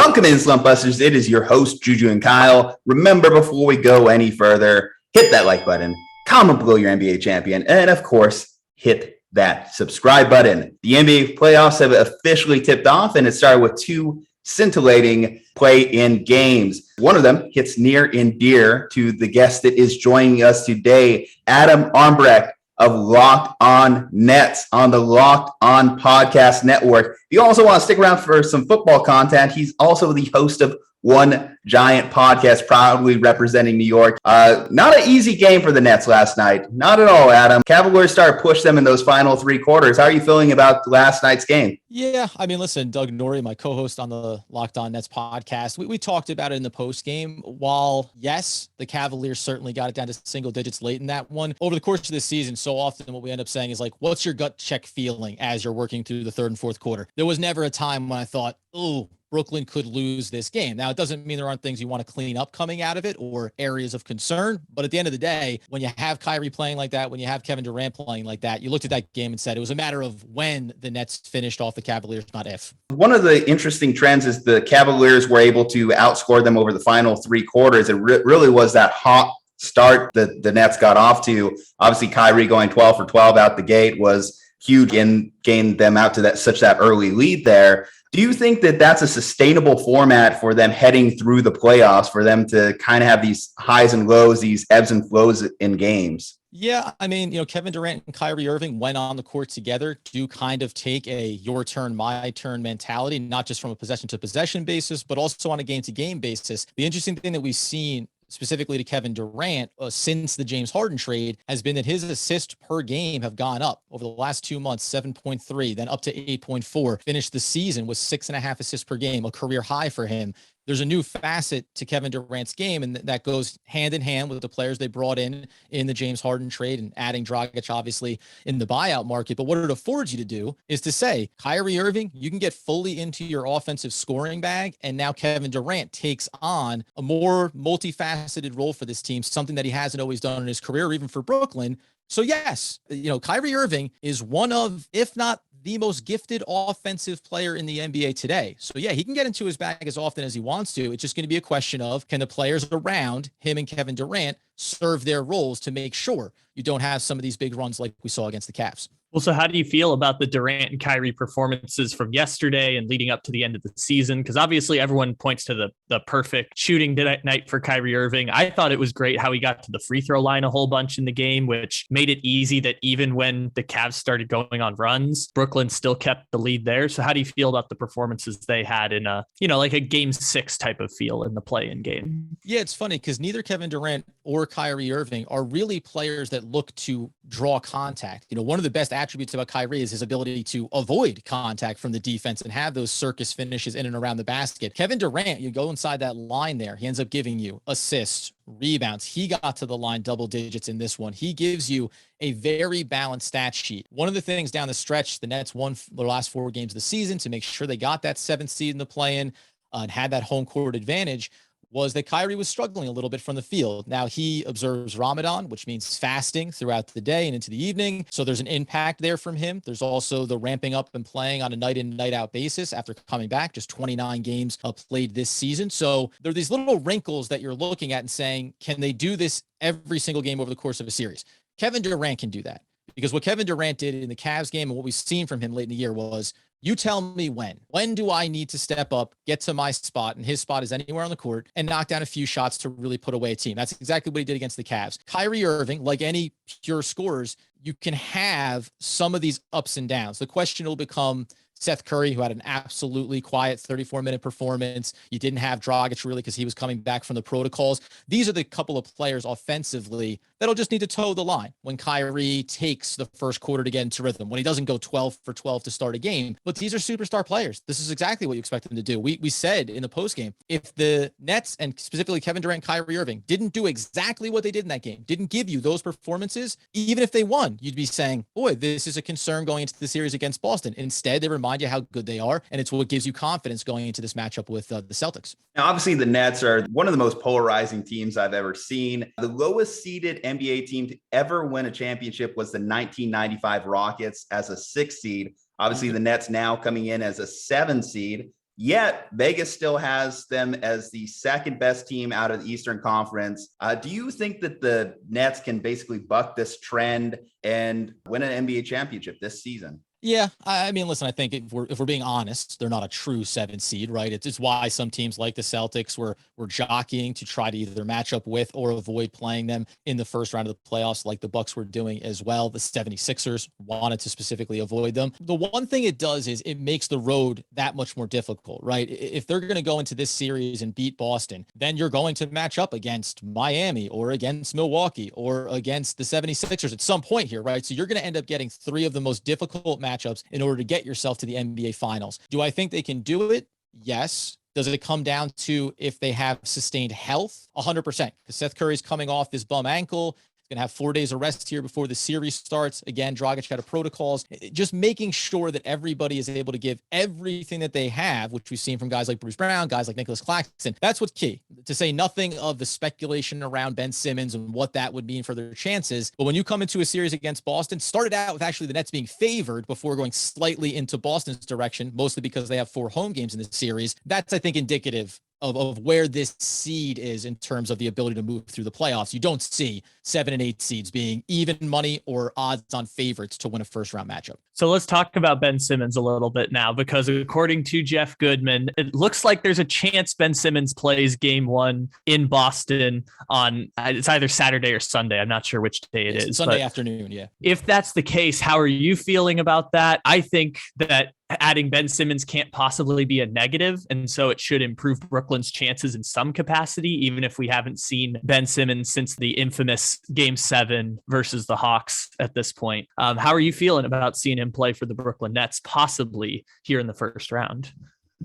Welcome in, Slumpbusters. It is your host, Juju and Kyle. Remember, before we go any further, hit that like button, comment below your NBA champion, and of course, hit that subscribe button. The NBA playoffs have officially tipped off, and it started with two scintillating play-in games. One of them hits near and dear to the guest that is joining us today, Adam Armbrecht of Locked On Nets on the Locked On Podcast Network. If you also want to stick around for some football content, he's also the host of One Giant Podcast, proudly representing New York. Not an easy game for the Nets last night. Not at all, Adam. Cavaliers started to push them in those final three quarters. How are you feeling about last night's game? Yeah, I mean, listen, Doug Norrie, my co-host on the Locked On Nets podcast, we talked about it in the post game. While, yes, the Cavaliers certainly got it down to single digits late in that one, over the course of this season, so often what we end up saying is like, what's your gut check feeling as you're working through the third and fourth quarter? There was never a time when I thought, oh, Brooklyn could lose this game. Now, it doesn't mean there aren't things you want to clean up coming out of it or areas of concern. But at the end of the day, when you have Kyrie playing like that, when you have Kevin Durant playing like that, you looked at that game and said it was a matter of when the Nets finished off the Cavaliers, not if. One of the interesting trends is the Cavaliers were able to outscore them over the final three quarters. It really was that hot start that the Nets got off to. Obviously, Kyrie going 12 for 12 out the gate was huge and gained them out to that early lead there. Do you think that that's a sustainable format for them heading through the playoffs, for them to kind of have these highs and lows, these ebbs and flows in games? Yeah, I mean, Kevin Durant and Kyrie Irving went on the court together to kind of take a your turn, my turn mentality, not just from a possession to possession basis, but also on a game to game basis. The interesting thing that we've seen specifically to Kevin Durant since the James Harden trade has been that his assists per game have gone up over the last 2 months, 7.3, then up to 8.4, finished the season with 6.5 assists per game, a career high for him. There's a new facet to Kevin Durant's game, and that goes hand in hand with the players they brought in the James Harden trade and adding Dragic, obviously, in the buyout market. But what it affords you to do is to say, Kyrie Irving, you can get fully into your offensive scoring bag, and now Kevin Durant takes on a more multifaceted role for this team, something that he hasn't always done in his career, or even for Brooklyn. So yes, Kyrie Irving is one of, if not the most gifted offensive player in the NBA today. So yeah, he can get into his bag as often as he wants to. It's just going to be a question of, can the players around him and Kevin Durant serve their roles to make sure you don't have some of these big runs like we saw against the Cavs? Well, so how do you feel about the Durant and Kyrie performances from yesterday and leading up to the end of the season? Because obviously everyone points to the perfect shooting night for Kyrie Irving. I thought it was great how he got to the free throw line a whole bunch in the game, which made it easy that even when the Cavs started going on runs, Brooklyn still kept the lead there. So how do you feel about the performances they had in like a game 6 type of feel in the play-in game? Yeah, it's funny because neither Kevin Durant or Kyrie Irving are really players that look to draw contact. One of the best attributes about Kyrie is his ability to avoid contact from the defense and have those circus finishes in and around the basket. Kevin Durant, you go inside that line there, he ends up giving you assists, rebounds. He got to the line double digits in this one. He gives you a very balanced stat sheet. One of the things down the stretch, the Nets won their last 4 games of the season to make sure they got that 7th seed in the play-in and had that home court advantage, was that Kyrie was struggling a little bit from the field. Now he observes Ramadan, which means fasting throughout the day and into the evening. So there's an impact there from him. There's also the ramping up and playing on a night in, night out basis after coming back, just 29 games played this season. So there are these little wrinkles that you're looking at and saying, can they do this every single game over the course of a series? Kevin Durant can do that, because what Kevin Durant did in the Cavs game and what we've seen from him late in the year was, you tell me when do I need to step up, get to my spot, and his spot is anywhere on the court, and knock down a few shots to really put away a team. That's exactly what he did against the Cavs. Kyrie Irving, like any pure scorers, you can have some of these ups and downs. The question will become Seth Curry, who had an absolutely quiet 34-minute performance. You didn't have Dragic really because he was coming back from the protocols. These are the couple of players offensively that'll just need to toe the line when Kyrie takes the first quarter to get into rhythm, when he doesn't go 12 for 12 to start a game. But these are superstar players. This is exactly what you expect them to do. We said in the postgame, if the Nets and specifically Kevin Durant and Kyrie Irving didn't do exactly what they did in that game, didn't give you those performances, even if they won, you'd be saying, boy, this is a concern going into the series against Boston. Instead, they remind you how good they are, and it's what gives you confidence going into this matchup with the Celtics. Now, obviously, the Nets are one of the most polarizing teams I've ever seen. The lowest seeded NBA team to ever win a championship was the 1995 Rockets as a 6th seed. Obviously, the Nets now coming in as a 7 seed. Yet Vegas still has them as the second best team out of the Eastern Conference. Do you think that the Nets can basically buck this trend and win an NBA championship this season? Yeah, I mean, listen, I think if we're being honest, they're not a true 7 seed, right? It's why some teams like the Celtics were jockeying to try to either match up with or avoid playing them in the first round of the playoffs, like the Bucks were doing as well. The 76ers wanted to specifically avoid them. The one thing it does is it makes the road that much more difficult, right? If they're going to go into this series and beat Boston, then you're going to match up against Miami or against Milwaukee or against the 76ers at some point here, right? So you're going to end up getting 3 of the most difficult matchups in order to get yourself to the NBA Finals. Do I think they can do it? Yes. Does it come down to if they have sustained health? 100%. Because Seth Curry's coming off this bum ankle. Going to have 4 days of rest here before the series starts. Again, Dragic had protocols. Just making sure that everybody is able to give everything that they have, which we've seen from guys like Bruce Brown, guys like Nicholas Claxton. That's what's key. To say nothing of the speculation around Ben Simmons and what that would mean for their chances. But when you come into a series against Boston, started out with actually the Nets being favored before going slightly into Boston's direction, mostly because they have 4 home games in the series. That's, I think, indicative of where this seed is in terms of the ability to move through the playoffs. You don't see 7 and 8 seeds being even money or odds on favorites to win a first round matchup. So let's talk about Ben Simmons a little bit now, because according to Jeff Goodman, it looks like there's a chance Ben Simmons plays game 1 in Boston on, it's either Saturday or Sunday. I'm not sure which day it is. Sunday afternoon. Yeah. If that's the case, how are you feeling about that? I think that adding Ben Simmons can't possibly be a negative, and so it should improve Brooklyn's chances in some capacity, even if we haven't seen Ben Simmons since the infamous Game 7 versus the Hawks at this point. How are you feeling about seeing him play for the Brooklyn Nets, possibly here in the first round?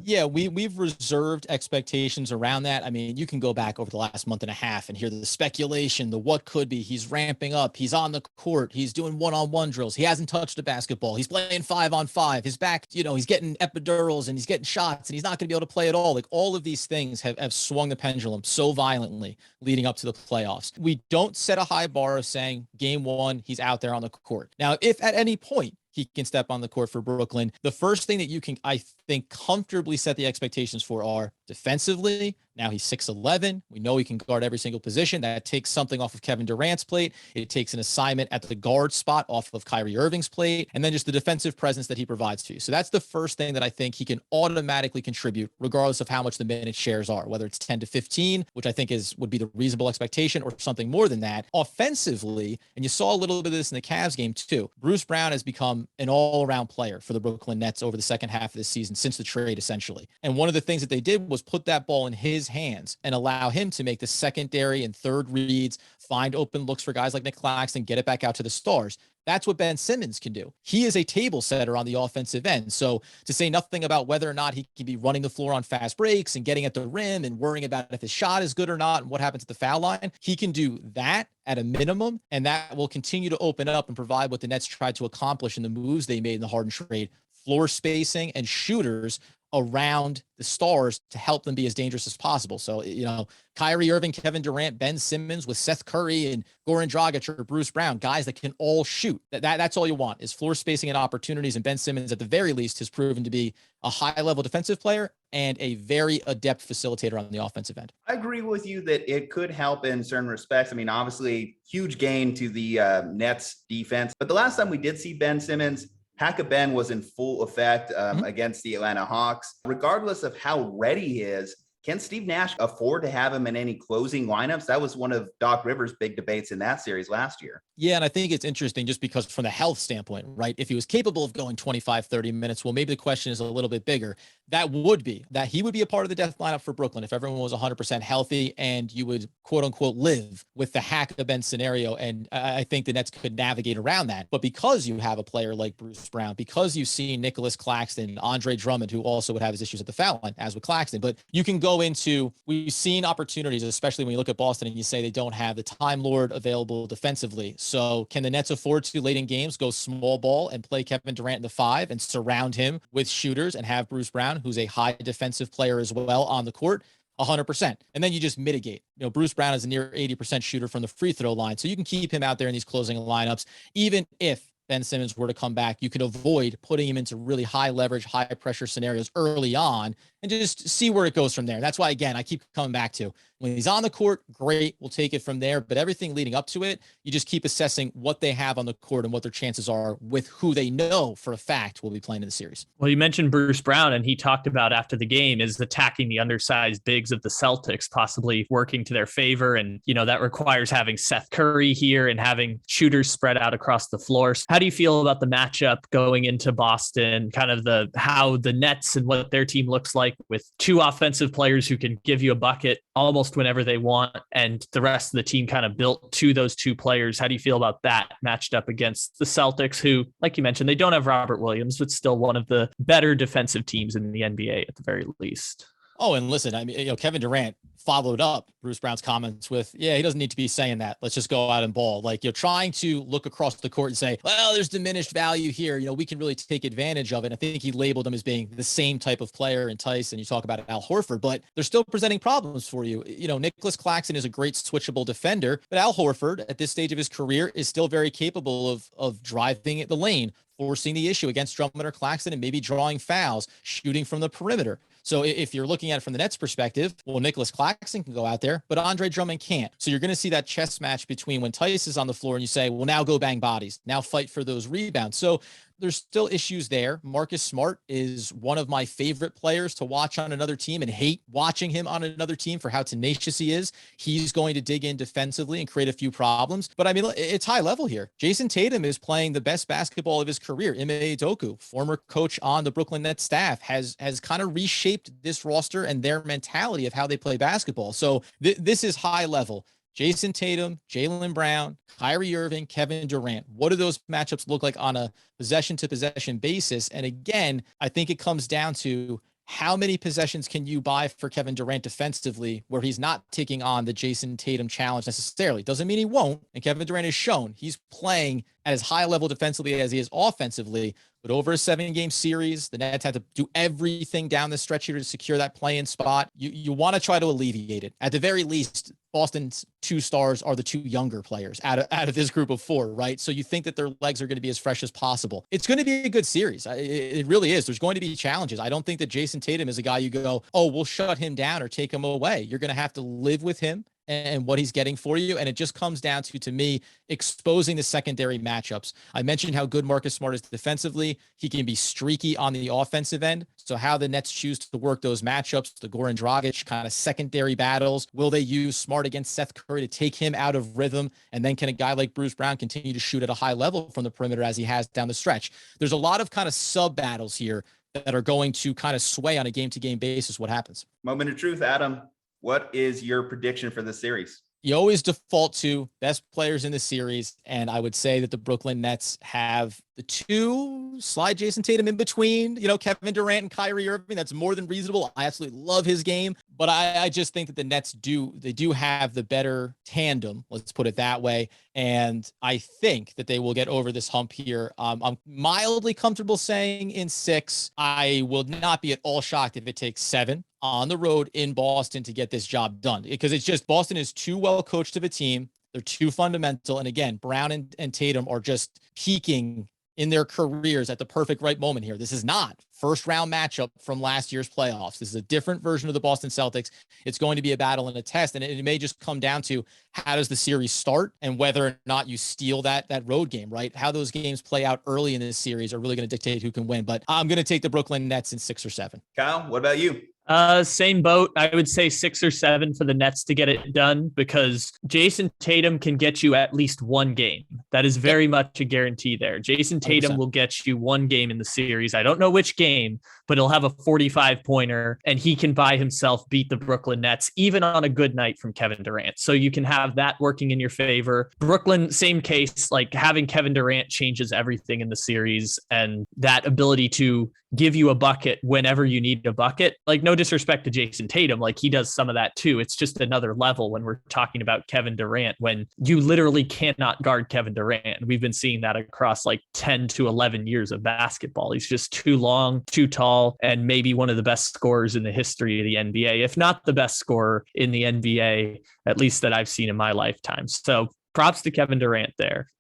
Yeah, we've reserved expectations around that. I mean, you can go back over the last month and a half and hear the speculation, the what could be. He's ramping up. He's on the court. He's doing one-on-one drills. He hasn't touched a basketball. He's playing 5-on-5. His back, he's getting epidurals and he's getting shots and he's not going to be able to play at all. Like, all of these things have swung the pendulum so violently leading up to the playoffs. We don't set a high bar of saying game 1, he's out there on the court. Now, if at any point he can step on the court for Brooklyn, the first thing that you can, I think, comfortably set the expectations for are defensively. Now he's 6'11". We know he can guard every single position. That takes something off of Kevin Durant's plate. It takes an assignment at the guard spot off of Kyrie Irving's plate, and then just the defensive presence that he provides to you. So that's the first thing that I think he can automatically contribute, regardless of how much the minute shares are, whether it's 10 to 15, which I think would be the reasonable expectation, or something more than that. Offensively, and you saw a little bit of this in the Cavs game too, Bruce Brown has become an all-around player for the Brooklyn Nets over the second half of this season, since the trade, essentially. And one of the things that they did was put that ball in his hands and allow him to make the secondary and third reads, find open looks for guys like Nick Claxton, get it back out to the stars. That's what Ben Simmons can do. He is a table setter on the offensive end. So to say nothing about whether or not he can be running the floor on fast breaks and getting at the rim and worrying about if his shot is good or not and what happens at the foul line, he can do that at a minimum, and that will continue to open up and provide what the Nets tried to accomplish in the moves they made in the Harden trade: floor spacing and shooters around the stars to help them be as dangerous as possible. So, Kyrie Irving, Kevin Durant, Ben Simmons with Seth Curry and Goran Dragic or Bruce Brown, guys that can all shoot. That's all you want, is floor spacing and opportunities. And Ben Simmons, at the very least, has proven to be a high-level defensive player and a very adept facilitator on the offensive end. I agree with you that it could help in certain respects. I mean, obviously, huge gain to the Nets defense. But the last time we did see Ben Simmons, Hack-a-Ben was in full effect against the Atlanta Hawks. Regardless of how ready he is, can Steve Nash afford to have him in any closing lineups? That was one of Doc Rivers' big debates in that series last year. Yeah, and I think it's interesting just because from the health standpoint, right? If he was capable of going 25, 30 minutes, well, maybe the question is a little bit bigger. That he would be a part of the death lineup for Brooklyn if everyone was 100% healthy, and you would, quote unquote, live with the Hack-a-Ben scenario. And I think the Nets could navigate around that. But because you have a player like Bruce Brown, because you've seen Nicholas Claxton, Andre Drummond, who also would have his issues at the foul line, as with Claxton, but you can go into, we've seen opportunities, especially when you look at Boston and you say they don't have the Time Lord available defensively. So can the Nets afford to, late in games, go small ball and play Kevin Durant in the 5 and surround him with shooters and have Bruce Brown, who's a high defensive player as well, on the court? 100%. And then you just mitigate. Bruce Brown is a near 80% shooter from the free throw line. So you can keep him out there in these closing lineups, even if Ben Simmons were to come back, you could avoid putting him into really high leverage, high pressure scenarios early on and just see where it goes from there. That's why, again, I keep coming back to when he's on the court, great, we'll take it from there. But everything leading up to it, you just keep assessing what they have on the court and what their chances are with who they know for a fact will be playing in the series. Well, you mentioned Bruce Brown, and he talked about after the game is attacking the undersized bigs of the Celtics, possibly working to their favor. And, that requires having Seth Curry here and having shooters spread out across the floor. How do you feel about the matchup going into Boston, kind of how the Nets and what their team looks like with two offensive players who can give you a bucket almost whenever they want, and the rest of the team kind of built to those two players? How do you feel about that matched up against the Celtics, who, like you mentioned, they don't have Robert Williams, but still one of the better defensive teams in the NBA at the very least? Oh, and listen, I mean, Kevin Durant followed up Bruce Brown's comments with, he doesn't need to be saying that. Let's just go out and ball. Like, you're trying to look across the court and say, well, there's diminished value here. We can really take advantage of it. I think he labeled him as being the same type of player in Theis, and you talk about Al Horford, but they're still presenting problems for you. Nicholas Claxton is a great switchable defender, but Al Horford at this stage of his career is still very capable of driving the lane, forcing the issue against Drummond or Claxton, and maybe drawing fouls, shooting from the perimeter. So if you're looking at it from the Nets perspective, well, Nicholas Claxton can go out there, but Andre Drummond can't. So you're going to see that chess match between when Theis is on the floor and you say, well, now go bang bodies, now fight for those rebounds. So there's still issues there. Marcus Smart is one of my favorite players to watch on another team and hate watching him on another team for how tenacious he is. He's going to dig in defensively and create a few problems. But I mean, it's high level here. Jayson Tatum is playing the best basketball of his career. Ime Udoka, former coach on the Brooklyn Nets staff, has kind of reshaped this roster and their mentality of how they play basketball. So this is high level. Jayson Tatum, Jaylen Brown, Kyrie Irving, Kevin Durant. What do those matchups look like on a possession-to-possession basis? And again, I think it comes down to how many possessions can you buy for Kevin Durant defensively where he's not taking on the Jayson Tatum challenge necessarily. Doesn't mean he won't. And Kevin Durant has shown he's playing at as high level defensively as he is offensively. But over a 7-game series, the Nets had to do everything down the stretch here to secure that play-in spot. You want to try to alleviate it. At the very least, Boston's 2 stars are the 2 younger players out of this group of 4, right? So you think that their legs are going to be as fresh as possible. It's going to be a good series. It really is. There's going to be challenges. I don't think that Jayson Tatum is a guy you go, oh, we'll shut him down or take him away. You're going to have to live with him and what he's getting for you. And it just comes down to me, exposing the secondary matchups. I mentioned how good Marcus Smart is defensively. He can be streaky on the offensive end. So how the Nets choose to work those matchups, the Goran Dragic kind of secondary battles. Will they use Smart against Seth Curry to take him out of rhythm? And then can a guy like Bruce Brown continue to shoot at a high level from the perimeter as he has down the stretch? There's a lot of kind of sub battles here that are going to kind of sway on a game-to-game basis what happens. Moment of truth, Adam. What is your prediction for the series? You always default to best players in the series, and I would say that the Brooklyn Nets have the 2, slide Jayson Tatum in between, Kevin Durant and Kyrie Irving. That's more than reasonable. I absolutely love his game, but I just think that the Nets do have the better tandem. Let's put it that way. And I think that they will get over this hump here. I'm mildly comfortable saying in 6. I will not be at all shocked if it takes 7 on the road in Boston to get this job done, because it's just Boston is too well coached of a team. They're too fundamental. And again, Brown and Tatum are just peaking in their careers at the perfect right moment here. This is not first round matchup from last year's playoffs. This is a different version of the Boston Celtics. It's going to be a battle and a test. And it may just come down to how does the series start and whether or not you steal that road game, right? How those games play out early in this series are really going to dictate who can win. But I'm going to take the Brooklyn Nets in 6 or 7. Kyle, what about you? Same boat. I would say 6 or 7 for the Nets to get it done, because Jayson Tatum can get you at least 1 game. That is very much a guarantee there. Jayson Tatum 100%. will get you 1 game in the series. I don't know which game, but he'll have a 45-pointer, and he can by himself beat the Brooklyn Nets, even on a good night from Kevin Durant. So you can have that working in your favor. Brooklyn, same case, like having Kevin Durant changes everything in the series, and that ability to give you a bucket whenever you need a bucket. Like, no disrespect to Jayson Tatum, like he does some of that too. It's just another level when we're talking about Kevin Durant, when you literally cannot guard Kevin Durant. We've been seeing that across like 10 to 11 years of basketball. He's just too long, too tall, and maybe one of the best scorers in the history of the NBA, if not the best scorer in the NBA, at least that I've seen in my lifetime. So props to Kevin Durant there.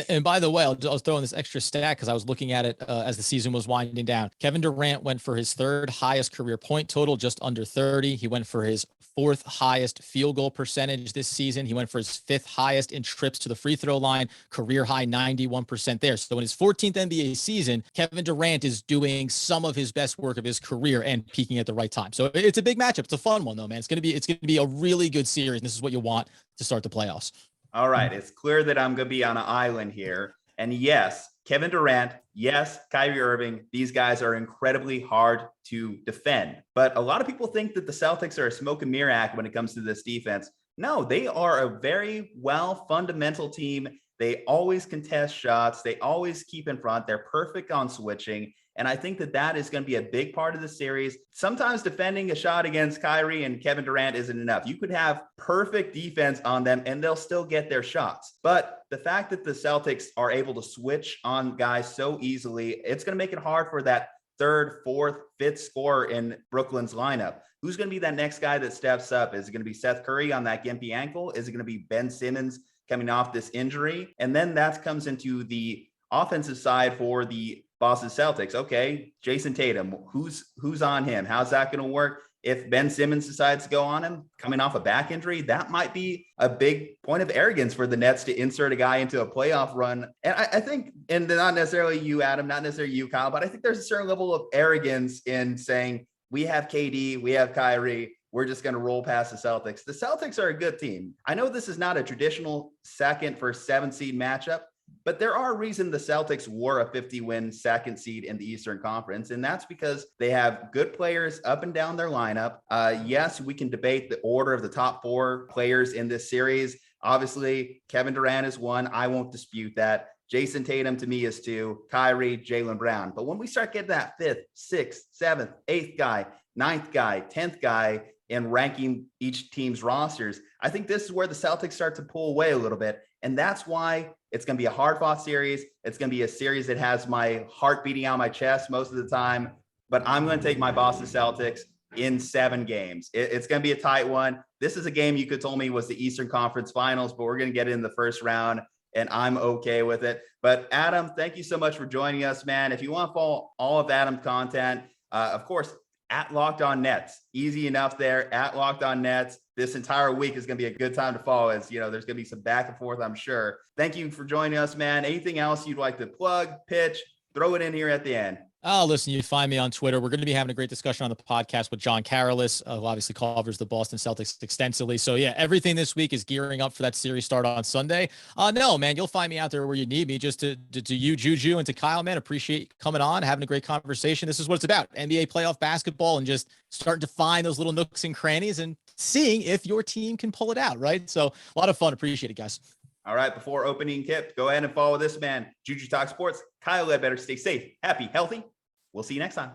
And by the way, I was throwing this extra stat because I was looking at it as the season was winding down. Kevin Durant went for his third highest career point total, just under 30. He went for his fourth highest field goal percentage this season. He went for his fifth highest in trips to the free throw line, career high 91% there. So in his 14th NBA season, Kevin Durant is doing some of his best work of his career and peaking at the right time. So it's a big matchup. It's a fun one though, man. It's going to be a really good series. This is what you want to start the playoffs. All right. It's clear that I'm going to be on an island here. And yes, Kevin Durant, yes, Kyrie Irving, these guys are incredibly hard to defend. But a lot of people think that the Celtics are a smoke and mirror act when it comes to this defense. No, they are a very well fundamental team. They always contest shots. They always keep in front. They're perfect on switching. And I think that that is going to be a big part of the series. Sometimes defending a shot against Kyrie and Kevin Durant isn't enough. You could have perfect defense on them and they'll still get their shots. But the fact that the Celtics are able to switch on guys so easily, it's going to make it hard for that third, fourth, fifth scorer in Brooklyn's lineup. Who's going to be that next guy that steps up? Is it going to be Seth Curry on that gimpy ankle? Is it going to be Ben Simmons coming off this injury? And then that comes into the offensive side for the Boston Celtics. Okay, Jayson Tatum, who's on him? How's that going to work? If Ben Simmons decides to go on him coming off a back injury, that might be a big point of arrogance for the Nets to insert a guy into a playoff run. And I think, and not necessarily you, Adam, not necessarily you, Kyle, but I think there's a certain level of arrogance in saying, we have KD, we have Kyrie, we're just going to roll past the Celtics. The Celtics are a good team. I know this is not a traditional second for 7 seed matchup, but there are reasons the Celtics were a 50-win second seed in the Eastern Conference, and that's because they have good players up and down their lineup. Yes, we can debate the order of the top 4 players in this series. Obviously, Kevin Durant is 1. I won't dispute that. Jayson Tatum to me is 2. Kyrie, Jaylen Brown. But when we start getting that 5th, 6th, 7th, 8th guy, 9th guy, 10th guy, and ranking each team's rosters, I think this is where the Celtics start to pull away a little bit. And that's why it's going to be a hard-fought series. It's going to be a series that has my heart beating out my chest most of the time. But I'm going to take my Boston Celtics in 7 games. It's going to be a tight one. This is a game you could told me was the Eastern Conference Finals, but we're going to get it in the first round, and I'm okay with it. But Adam, thank you so much for joining us, man. If you want to follow all of Adam's content, of course, at Locked On Nets. Easy enough there, at Locked On Nets. This entire week is going to be a good time to follow, as you know, there's going to be some back and forth, I'm sure. Thank you for joining us, man. Anything else you'd like to plug, pitch, throw it in here at the end? Oh, listen, you find me on Twitter. We're going to be having a great discussion on the podcast with John Karalis, who obviously covers the Boston Celtics extensively. So yeah, everything this week is gearing up for that series start on Sunday. No, man, you'll find me out there where you need me. Just to you, Juju, and to Kyle, man, appreciate coming on, having a great conversation. This is what it's about: NBA playoff basketball, and just starting to find those little nooks and crannies and seeing if your team can pull it out. Right. So a lot of fun. Appreciate it, guys. All right. Before opening tip, go ahead and follow this man, Juju Talk Sports. Kyle Ledbetter. Stay safe, happy, healthy. We'll see you next time.